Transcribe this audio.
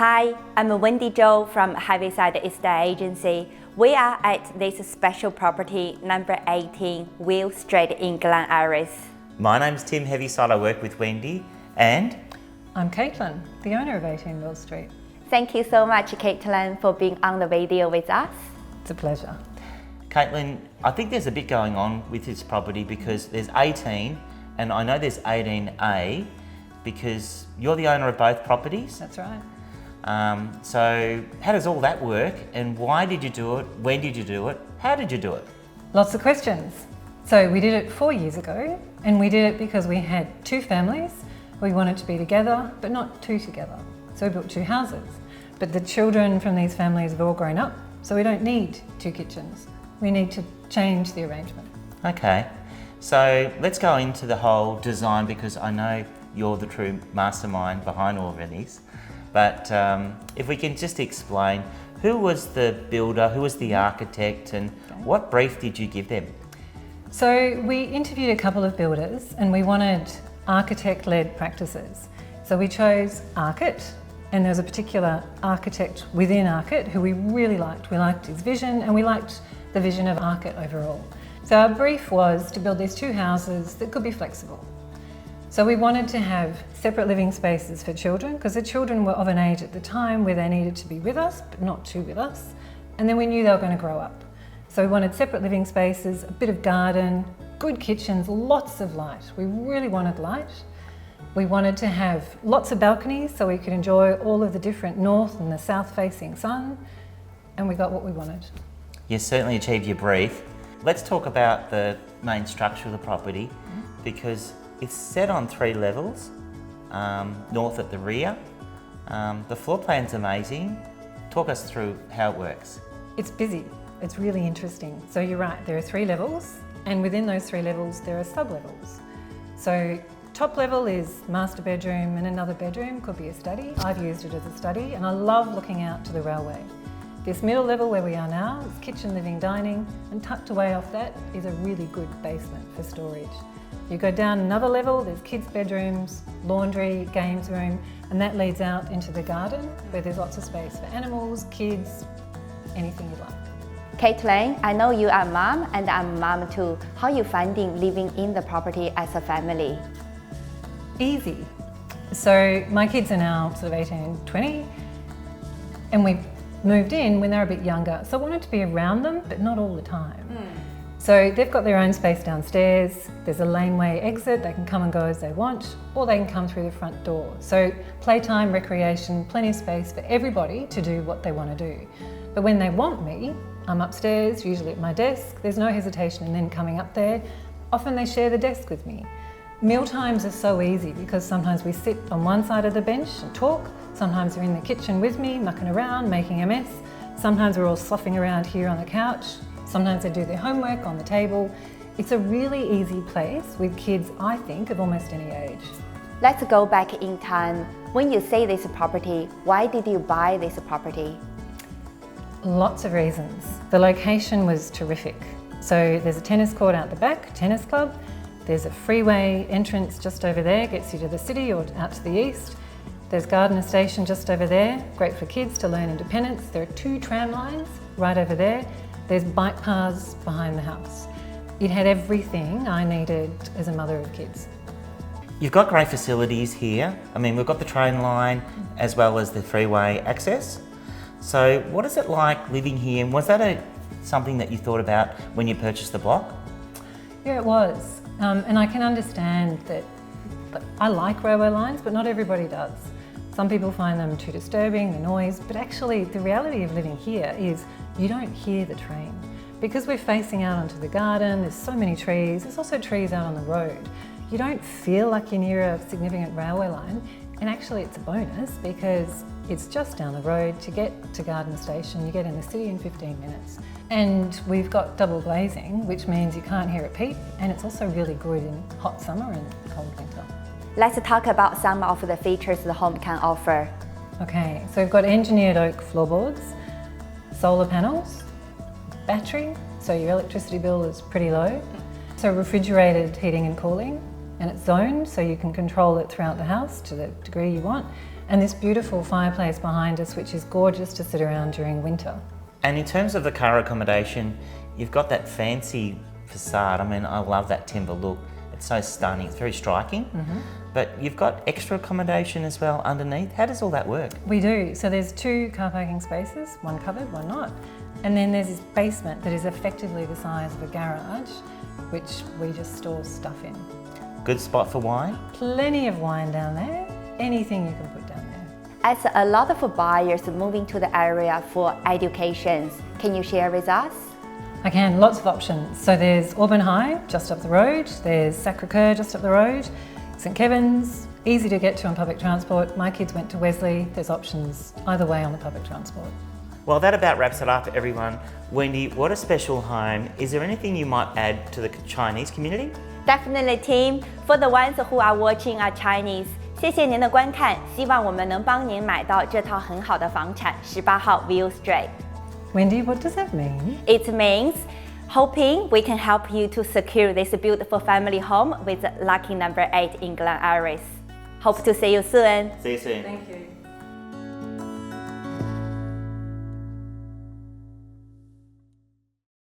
Hi, I'm Wendy Zhou from Heaviside Estate Agency. We are at this special property, number 18, Wheel Street in Glen. My name's Tim Heaviside. I work with Wendy, and I'm Caitlin, the owner of 18 Wheel Street. Thank you so much, Caitlin, for being on the video with us. It's a pleasure. Caitlin, I think there's a bit going on with this property because there's 18, and I know there's 18A because you're the owner of both properties. That's right. So how does all that work, and why did you do it? When did you do it? How did you do it? Lots of questions. So we did it 4 years ago, and we did it because we had two families. We wanted to be together, but not two together. So we built two houses. But the children from these families have all grown up, so we don't need two kitchens. We need to change the arrangement. Okay, so let's go into the whole design because I know you're the true mastermind behind all of these. But if we can just explain, who was the builder, who was the architect, and what brief did you give them? So we interviewed a couple of builders and we wanted architect-led practices. So we chose Archit, and there was a particular architect within Archit who we really liked. We liked his vision and we liked the vision of Archit overall. So our brief was to build these two houses that could be flexible. So we wanted to have separate living spaces for children because the children were of an age at the time where they needed to be with us, but not too with us. And then we knew they were going to grow up. So we wanted separate living spaces, a bit of garden, good kitchens, lots of light. We really wanted light. We wanted to have lots of balconies so we could enjoy all of the different north and the south facing sun. And we got what we wanted. You certainly achieved your brief. Let's talk about the main structure of the property because it's set on 3 levels, north at the rear. The floor plan's amazing. Talk us through how it works. It's busy. It's really interesting. So you're right, there are 3 levels, and within those 3 levels there are sub-levels. So top level is master bedroom and another bedroom, could be a study. I've used it as a study and I love looking out to the railway. This middle level where we are now is kitchen, living, dining, and tucked away off that is a really good basement for storage. You go down another level, there's kids' bedrooms, laundry, games room, and that leads out into the garden where there's lots of space for animals, kids, anything you like. Caitlin, I know you are a mom and I'm a mom too. How are you finding living in the property as a family? Easy. So my kids are now sort of 18, 20, and we moved in when they were a bit younger. So I wanted to be around them, but not all the time. So they've got their own space downstairs. There's a laneway exit. They can come and go as they want, or they can come through the front door. So playtime, recreation, plenty of space for everybody to do what they want to do. But when they want me, I'm upstairs, usually at my desk. There's no hesitation in them coming up there. Often they share the desk with me. Meal times are so easy because sometimes we sit on one side of the bench and talk. Sometimes they're in the kitchen with me, mucking around, making a mess. Sometimes we're all sloughing around here on the couch. Sometimes they do their homework on the table. It's a really easy place with kids, I think, of almost any age. Let's go back in time. When you say this property, why did you buy this property? Lots of reasons. The location was terrific. So there's a tennis court out the back, tennis club. There's a freeway entrance just over there, gets you to the city or out to the east. There's Gardner Station just over there, great for kids to learn independence. There are 2 tram lines right over there. There's bike paths behind the house. It had everything I needed as a mother of kids. You've got great facilities here. I mean, we've got the train line as well as the freeway access. So what is it like living here? And was that something that you thought about when you purchased the block? Yeah, it was. And I can understand that I like railway lines, but not everybody does. Some people find them too disturbing, the noise, but actually the reality of living here is you don't hear the train. Because we're facing out onto the garden, there's so many trees, there's also trees out on the road. You don't feel like you're near a significant railway line, and actually it's a bonus because it's just down the road. To get to Gardner Station, you get in the city in 15 minutes. And we've got double glazing, which means you can't hear it peep, and it's also really good in hot summer and cold winter. Let's talk about some of the features the home can offer. Okay, so we've got engineered oak floorboards, solar panels, battery, so your electricity bill is pretty low. So refrigerated heating and cooling, and it's zoned so you can control it throughout the house to the degree you want. and this beautiful fireplace behind us, which is gorgeous to sit around during winter. And in terms of the car accommodation, you've got that fancy facade. I mean, I love that timber look. It's so stunning, it's very striking. But you've got extra accommodation as well underneath. How does all that work? We do. So there's 2 car parking spaces, one covered, one not. And then there's this basement that is effectively the size of a garage, which we just store stuff in. Good spot for wine? Plenty of wine down there, anything you can put down there. As a lot of buyers moving to the area for education, can you share with us? I can, lots of options. So there's Auburn High, just up the road. There's Sacre-Cœur, just up the road. St Kevin's, easy to get to on public transport. My kids went to Wesley. There's options either way on the public transport. Well, that about wraps it up, everyone. Wendy, what a special home. Is there anything you might add to the Chinese community? Definitely, team. For the ones who are watching are Chinese, 谢谢您的观看，希望我们能帮您买到这套很好的房产，18号 Will Street。 Wendy, what does that mean? It means hoping we can help you to secure this beautiful family home with lucky number 8 in Glen Iris. Hope to see you soon. See you soon. Thank you.